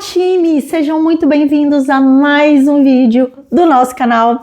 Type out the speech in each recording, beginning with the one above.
time! Sejam muito bem-vindos a mais um vídeo do nosso canal.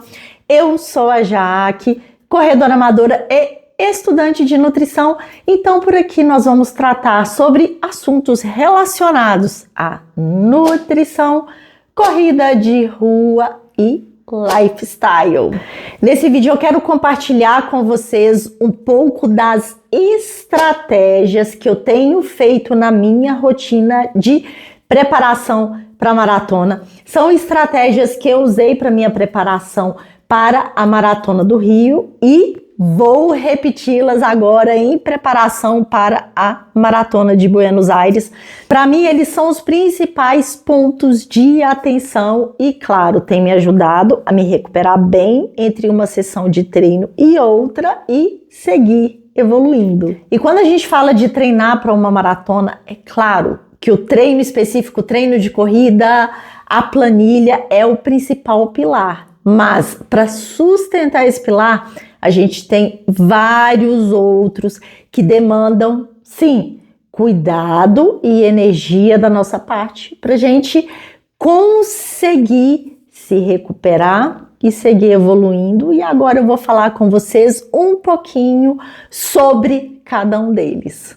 Eu sou a Jaque, corredora amadora e estudante de nutrição. Então, por aqui nós vamos tratar sobre assuntos relacionados à nutrição, corrida de rua e lifestyle. Nesse vídeo eu quero compartilhar com vocês um pouco das estratégias que eu tenho feito na minha rotina de preparação para a maratona. São estratégias que eu usei para minha preparação para a Maratona do Rio e vou repeti-las agora em preparação para a Maratona de Buenos Aires. Para mim, eles são os principais pontos de atenção e, claro, tem me ajudado a me recuperar bem entre uma sessão de treino e outra e seguir evoluindo. E quando a gente fala de treinar para uma maratona, é claro que o treino específico, o treino de corrida, a planilha é o principal pilar. Mas para sustentar esse pilar, a gente tem vários outros que demandam, sim, cuidado e energia da nossa parte para a gente conseguir se recuperar e seguir evoluindo. E agora eu vou falar com vocês um pouquinho sobre cada um deles.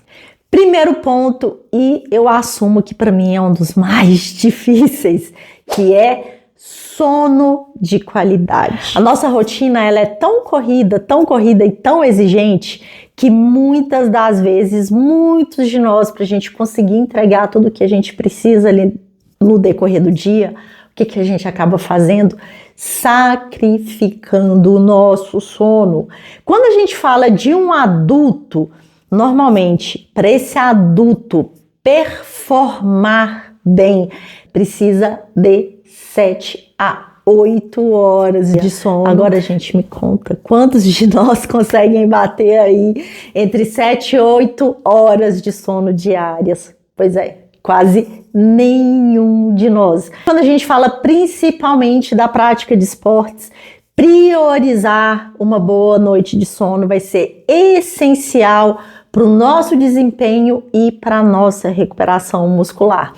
Primeiro ponto, e eu assumo que para mim é um dos mais difíceis, que é sono de qualidade. A nossa rotina ela é tão corrida e tão exigente que muitas das vezes, muitos de nós, para a gente conseguir entregar tudo o que a gente precisa ali no decorrer do dia, o que a gente acaba fazendo? Sacrificando o nosso sono. Quando a gente fala de um adulto, normalmente, para esse adulto performar bem, precisa de 7 a 8 horas de sono. Agora, gente, me conta, quantos de nós conseguem bater aí entre 7 e 8 horas de sono diárias? Pois é, quase nenhum de nós. Quando a gente fala principalmente da prática de esportes, priorizar uma boa noite de sono vai ser essencial para o nosso desempenho e para a nossa recuperação muscular.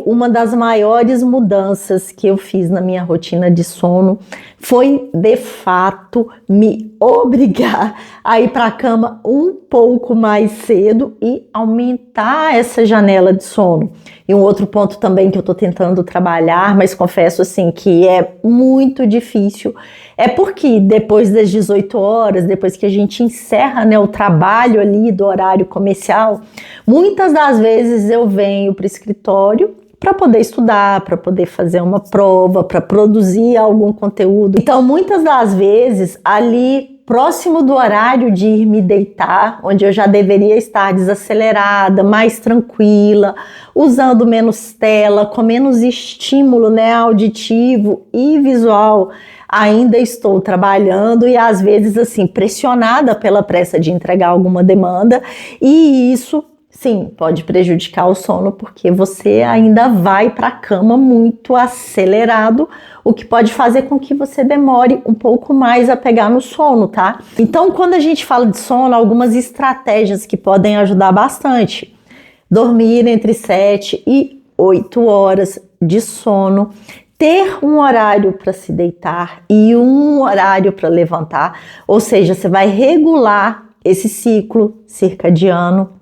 Uma das maiores mudanças que eu fiz na minha rotina de sono foi, de fato, me obrigar a ir para a cama um pouco mais cedo e aumentar essa janela de sono. E um outro ponto também que eu estou tentando trabalhar, mas confesso assim que é muito difícil, é porque depois das 18 horas, depois que a gente encerra, né, o trabalho ali do horário comercial, muitas das vezes eu venho para o escritório para poder estudar, para poder fazer uma prova, para produzir algum conteúdo. Então, muitas das vezes, ali próximo do horário de ir me deitar, onde eu já deveria estar desacelerada, mais tranquila, usando menos tela, com menos estímulo, né, auditivo e visual, ainda estou trabalhando e às vezes assim pressionada pela pressa de entregar alguma demanda, e isso sim pode prejudicar o sono, porque você ainda vai para a cama muito acelerado, o que pode fazer com que você demore um pouco mais a pegar no sono, tá? Então, quando a gente fala de sono, algumas estratégias que podem ajudar bastante: dormir entre 7 e 8 horas de sono, ter um horário para se deitar e um horário para levantar, ou seja, você vai regular esse ciclo circadiano.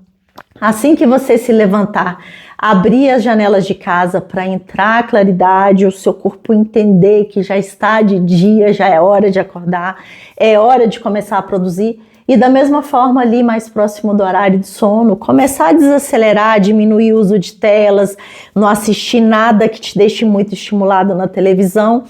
Assim que você se levantar, abrir as janelas de casa para entrar a claridade, o seu corpo entender que já está de dia, já é hora de acordar, é hora de começar a produzir. E da mesma forma ali, mais próximo do horário de sono, começar a desacelerar, diminuir o uso de telas, não assistir nada que te deixe muito estimulado na televisão,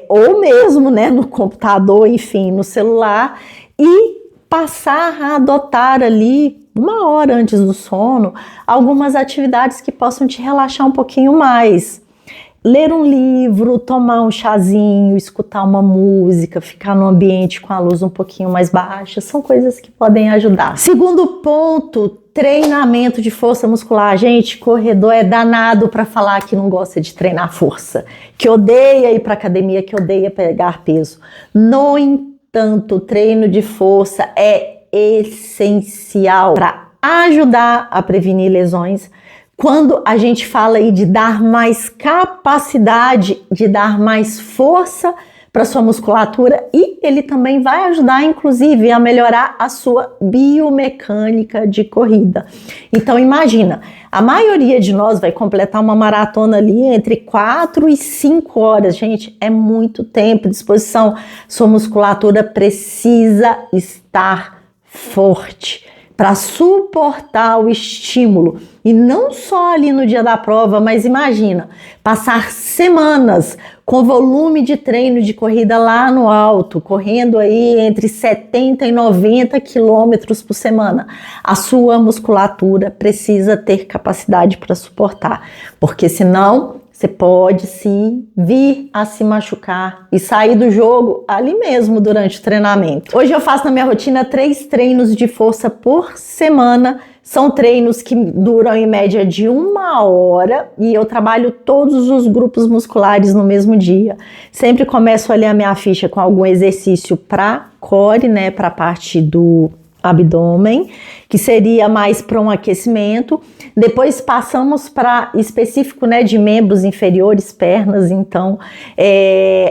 ou mesmo, né, no computador, enfim, no celular, e passar a adotar ali, 1 hora antes do sono, algumas atividades que possam te relaxar um pouquinho mais. Ler um livro, tomar um chazinho, escutar uma música, ficar num ambiente com a luz um pouquinho mais baixa, são coisas que podem ajudar. Segundo ponto, treinamento de força muscular. Gente, corredor é danado para falar que não gosta de treinar força, que odeia ir para academia, que odeia pegar peso. No entanto, o treino de força é essencial para ajudar a prevenir lesões, quando a gente fala aí de dar mais capacidade, de dar mais força para sua musculatura, e ele também vai ajudar, inclusive, a melhorar a sua biomecânica de corrida. Então, imagina, a maioria de nós vai completar uma maratona ali entre 4 e 5 horas. Gente, é muito tempo de disposição. Sua musculatura precisa estar forte para suportar o estímulo. E não só ali no dia da prova, mas imagina, passar semanas com volume de treino de corrida lá no alto, correndo aí entre 70 e 90 quilômetros por semana. A sua musculatura precisa ter capacidade para suportar, porque senão você pode sim vir a se machucar e sair do jogo ali mesmo durante o treinamento. Hoje eu faço na minha rotina 3 treinos de força por semana. São treinos que duram em média de 1 hora e eu trabalho todos os grupos musculares no mesmo dia. Sempre começo ali a minha ficha com algum exercício para core, né, para a parte do abdômen, que seria mais para um aquecimento. Depois passamos para específico, né, de membros inferiores, pernas, então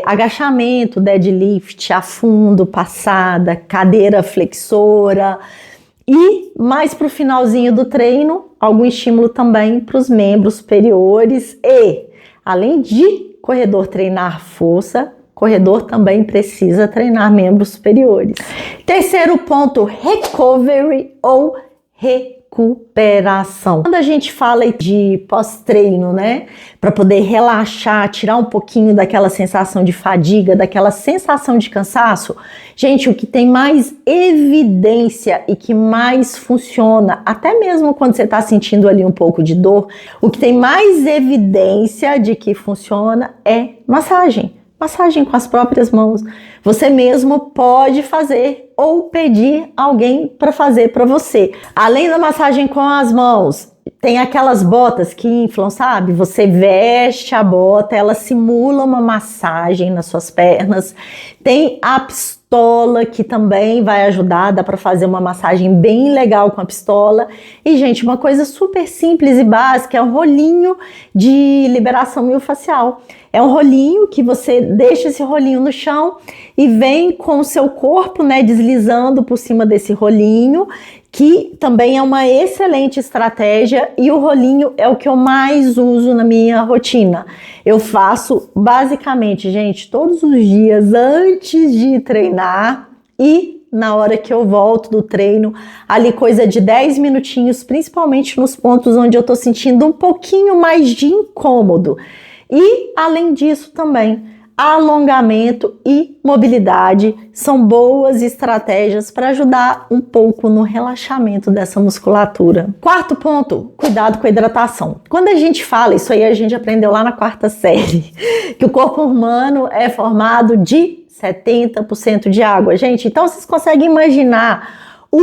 agachamento, deadlift, afundo, passada, cadeira flexora. E mais para o finalzinho do treino, algum estímulo também para os membros superiores. E, além de corredor treinar força, corredor também precisa treinar membros superiores. Terceiro ponto, recovery ou recuperação. Quando a gente fala de pós-treino, né, para poder relaxar, tirar um pouquinho daquela sensação de fadiga, daquela sensação de cansaço, gente, o que tem mais evidência e que mais funciona, até mesmo quando você está sentindo ali um pouco de dor, o que tem mais evidência de que funciona é massagem. Massagem com as próprias mãos. Você mesmo pode fazer ou pedir alguém para fazer para você. Além da massagem com as mãos, tem aquelas botas que inflam, sabe? Você veste a bota, ela simula uma massagem nas suas pernas. Tem a pistola que também vai ajudar, dá para fazer uma massagem bem legal com a pistola. E, gente, uma coisa super simples e básica é um rolinho de liberação miofascial. É um rolinho que você deixa esse rolinho no chão e vem com o seu corpo, né, deslizando por cima desse rolinho, que também é uma excelente estratégia, e o rolinho é o que eu mais uso na minha rotina. Eu faço basicamente, gente, todos os dias antes de treinar e na hora que eu volto do treino, ali coisa de 10 minutinhos, principalmente nos pontos onde eu tô sentindo um pouquinho mais de incômodo. E, além disso, também, alongamento e mobilidade são boas estratégias para ajudar um pouco no relaxamento dessa musculatura. Quarto ponto, cuidado com a hidratação. Quando a gente fala, isso aí a gente aprendeu lá na 4ª série, que o corpo humano é formado de 70% de água. Gente, então vocês conseguem imaginar o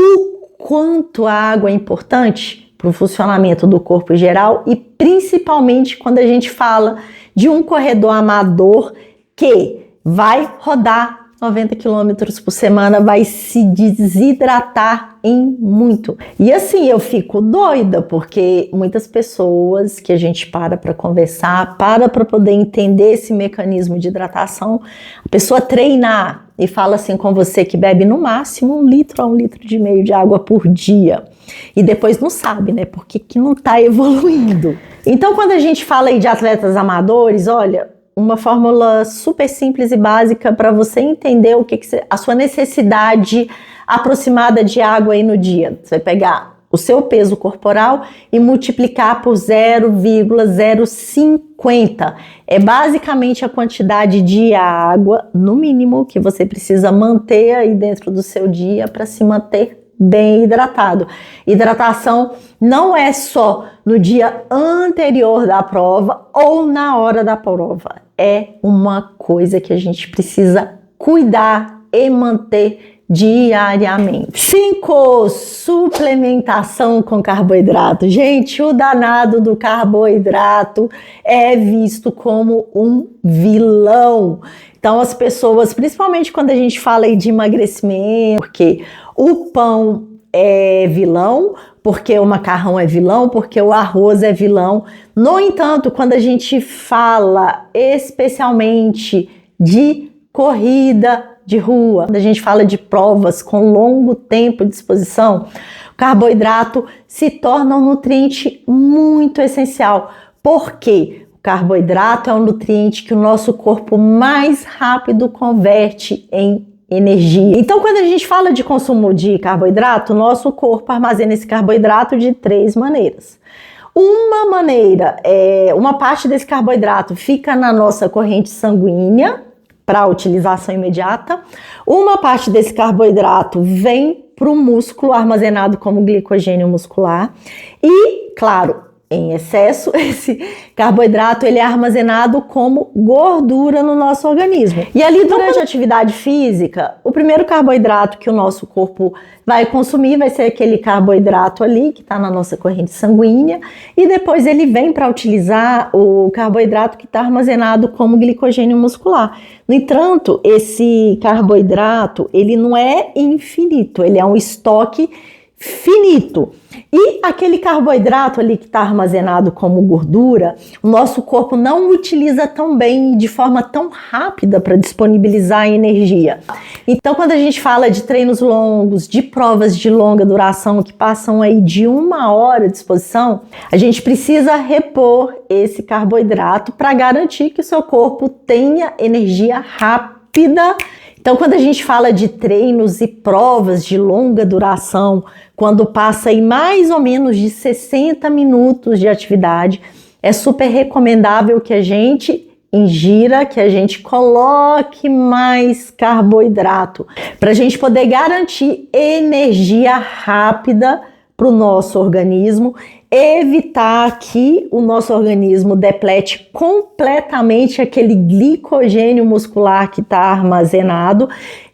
quanto a água é importante para o funcionamento do corpo em geral, e principalmente quando a gente fala de um corredor amador que vai rodar 90 quilômetros por semana, vai se desidratar em muito. E assim, eu fico doida, porque muitas pessoas que a gente para conversar, para poder entender esse mecanismo de hidratação, a pessoa treinar e fala assim com você que bebe no máximo 1 litro a 1,5 litro de água por dia. E depois não sabe, né, porque que não tá evoluindo. Então, quando a gente fala aí de atletas amadores, olha, uma fórmula super simples e básica para você entender o que a sua necessidade aproximada de água aí no dia. Você vai pegar o seu peso corporal e multiplicar por 0,050. É basicamente a quantidade de água, no mínimo, que você precisa manter aí dentro do seu dia para se manter bem hidratado. Hidratação não é só no dia anterior da prova ou na hora da prova. É uma coisa que a gente precisa cuidar e manter diariamente. 5. Suplementação com carboidrato. Gente, o danado do carboidrato é visto como um vilão. Então as pessoas, principalmente quando a gente fala aí de emagrecimento, porque o pão é vilão, porque o macarrão é vilão, porque o arroz é vilão. No entanto, quando a gente fala especialmente de corrida de rua, quando a gente fala de provas com longo tempo de exposição, o carboidrato se torna um nutriente muito essencial. Por quê? O carboidrato é um nutriente que o nosso corpo mais rápido converte em energia. Então, quando a gente fala de consumo de carboidrato, o nosso corpo armazena esse carboidrato de 3 maneiras. Uma maneira, uma parte desse carboidrato fica na nossa corrente sanguínea para utilização imediata. Uma parte desse carboidrato vem para o músculo armazenado como glicogênio muscular. E, claro, em excesso, esse carboidrato ele é armazenado como gordura no nosso organismo. E ali, durante a atividade física, o primeiro carboidrato que o nosso corpo vai consumir vai ser aquele carboidrato ali, que está na nossa corrente sanguínea, e depois ele vem para utilizar o carboidrato que está armazenado como glicogênio muscular. No entanto, esse carboidrato, ele não é infinito, ele é um estoque finito. E aquele carboidrato ali que está armazenado como gordura, o nosso corpo não utiliza tão bem, de forma tão rápida para disponibilizar energia. Então, quando a gente fala de treinos longos, de provas de longa duração que passam aí de 1 hora de exposição, a gente precisa repor esse carboidrato para garantir que o seu corpo tenha energia rápida. Então, quando a gente fala de treinos e provas de longa duração, quando passa aí mais ou menos de 60 minutos de atividade, é super recomendável que a gente ingira, que a gente coloque mais carboidrato, para a gente poder garantir energia rápida para o nosso organismo, evitar que o nosso organismo deplete completamente aquele glicogênio muscular que está armazenado,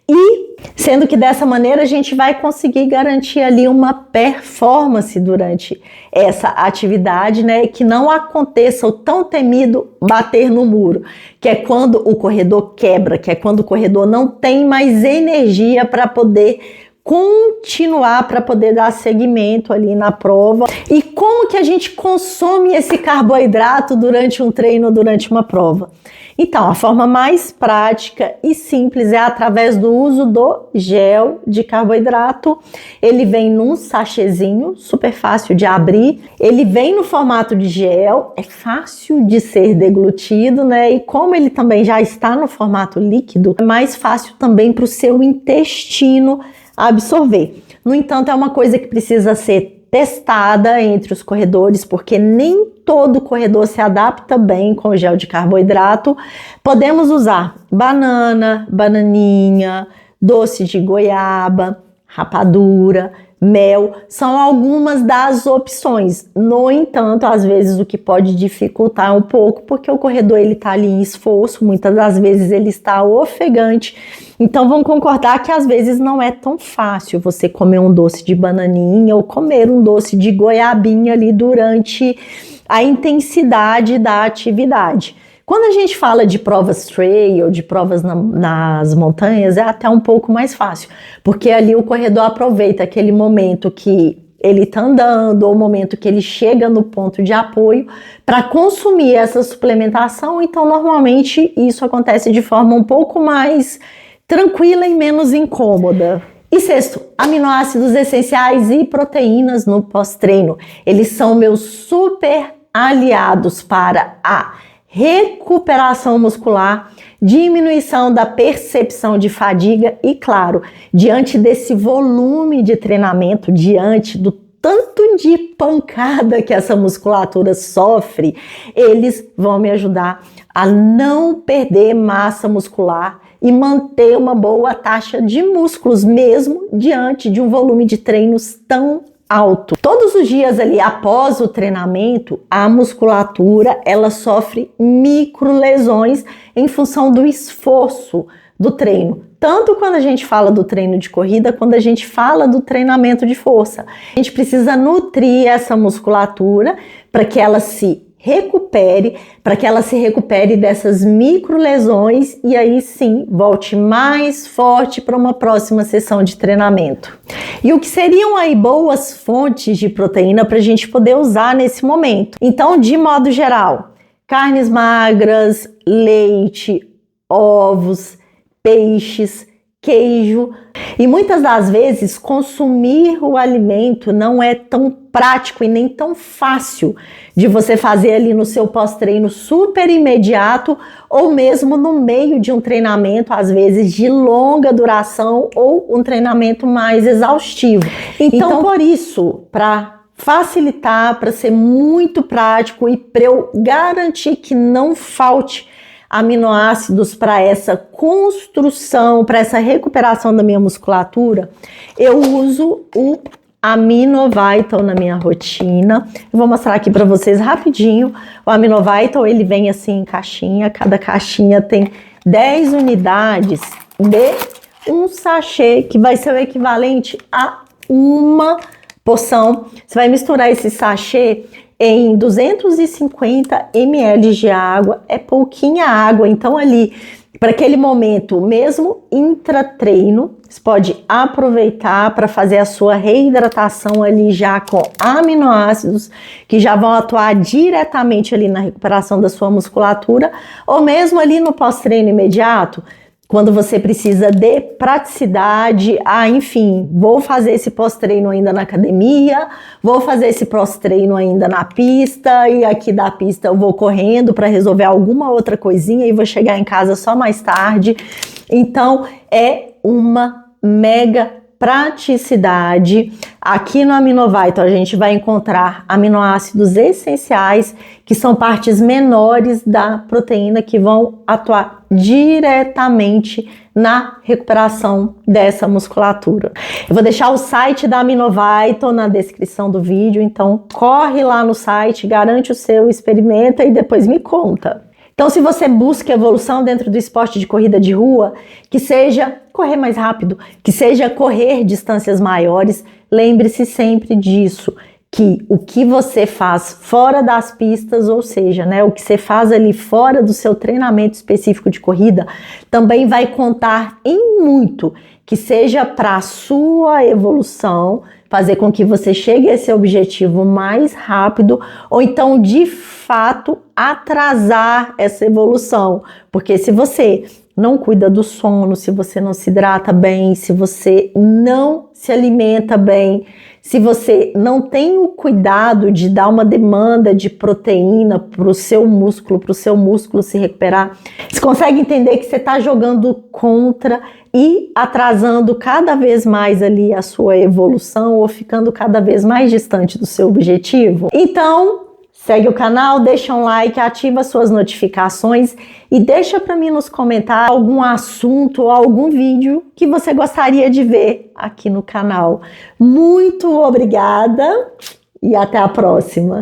e sendo que dessa maneira a gente vai conseguir garantir ali uma performance durante essa atividade, né? Que não aconteça o tão temido bater no muro, que é quando o corredor quebra, que é quando o corredor não tem mais energia para poder continuar, para poder dar seguimento ali na prova. E como que a gente consome esse carboidrato durante um treino, durante uma prova? Então, a forma mais prática e simples é através do uso do gel de carboidrato. Ele vem num sachêzinho, super fácil de abrir. Ele vem no formato de gel, é fácil de ser deglutido, né? E como ele também já está no formato líquido, é mais fácil também para o seu intestino absorver. No entanto, é uma coisa que precisa ser testada entre os corredores, porque nem todo corredor se adapta bem com o gel de carboidrato. Podemos usar banana, bananinha, doce de goiaba, rapadura, mel, são algumas das opções. No entanto, às vezes o que pode dificultar um pouco, porque o corredor ele está ali em esforço, muitas das vezes ele está ofegante. Então vamos concordar que às vezes não é tão fácil você comer um doce de bananinha ou comer um doce de goiabinha ali durante a intensidade da atividade. Quando a gente fala de provas trail, de provas nas montanhas, é até um pouco mais fácil, porque ali o corredor aproveita aquele momento que ele está andando, ou o momento que ele chega no ponto de apoio, para consumir essa suplementação. Então, normalmente, isso acontece de forma um pouco mais tranquila e menos incômoda. E sexto, aminoácidos essenciais e proteínas no pós-treino. Eles são meus super aliados para a recuperação muscular, diminuição da percepção de fadiga e, claro, diante desse volume de treinamento, diante do tanto de pancada que essa musculatura sofre, eles vão me ajudar a não perder massa muscular e manter uma boa taxa de músculos, mesmo diante de um volume de treinos tão alto. Todos os dias ali após o treinamento, a musculatura ela sofre micro lesões em função do esforço do treino. Tanto quando a gente fala do treino de corrida, quando a gente fala do treinamento de força. A gente precisa nutrir essa musculatura para que ela se recupere, para que ela se recupere dessas micro lesões e aí sim volte mais forte para uma próxima sessão de treinamento. E o que seriam aí boas fontes de proteína para a gente poder usar nesse momento? Então, de modo geral, carnes magras, leite, ovos, peixes, queijo. E muitas das vezes consumir o alimento não é tão prático e nem tão fácil de você fazer ali no seu pós-treino super imediato ou mesmo no meio de um treinamento, às vezes de longa duração ou um treinamento mais exaustivo. Então por isso, para facilitar, para ser muito prático e para eu garantir que não falte aminoácidos para essa construção, para essa recuperação da minha musculatura, eu uso o Aminovital na minha rotina. Eu vou mostrar aqui para vocês rapidinho. O Aminovital, ele vem assim em caixinha, cada caixinha tem 10 unidades de um sachê, que vai ser o equivalente a uma porção. Você vai misturar esse sachê em 250 ml de água, é pouquinha água, então ali, para aquele momento, mesmo intratreino, você pode aproveitar para fazer a sua reidratação ali já com aminoácidos, que já vão atuar diretamente ali na recuperação da sua musculatura, ou mesmo ali no pós-treino imediato, quando você precisa de praticidade, enfim, vou fazer esse pós-treino ainda na academia, vou fazer esse pós-treino ainda na pista, e aqui da pista eu vou correndo para resolver alguma outra coisinha e vou chegar em casa só mais tarde. Então, é uma mega praticidade. Aqui no Aminovital a gente vai encontrar aminoácidos essenciais, que são partes menores da proteína que vão atuar diretamente na recuperação dessa musculatura. Eu vou deixar o site da Aminovital na descrição do vídeo, então corre lá no site, garante o seu, experimenta e depois me conta. Então, se você busca evolução dentro do esporte de corrida de rua, que seja correr mais rápido, que seja correr distâncias maiores, lembre-se sempre disso, que o que você faz fora das pistas, ou seja, o que você faz ali fora do seu treinamento específico de corrida, também vai contar em muito, que seja para a sua evolução, fazer com que você chegue a esse objetivo mais rápido, ou então, de fato, atrasar essa evolução. Porque se você não cuida do sono, se você não se hidrata bem, se você não se alimenta bem, se você não tem o cuidado de dar uma demanda de proteína para o seu músculo se recuperar, você consegue entender que você está jogando contra e atrasando cada vez mais ali a sua evolução ou ficando cada vez mais distante do seu objetivo? Então, segue o canal, deixa um like, ativa suas notificações e deixa para mim nos comentários algum assunto ou algum vídeo que você gostaria de ver aqui no canal. Muito obrigada e até a próxima!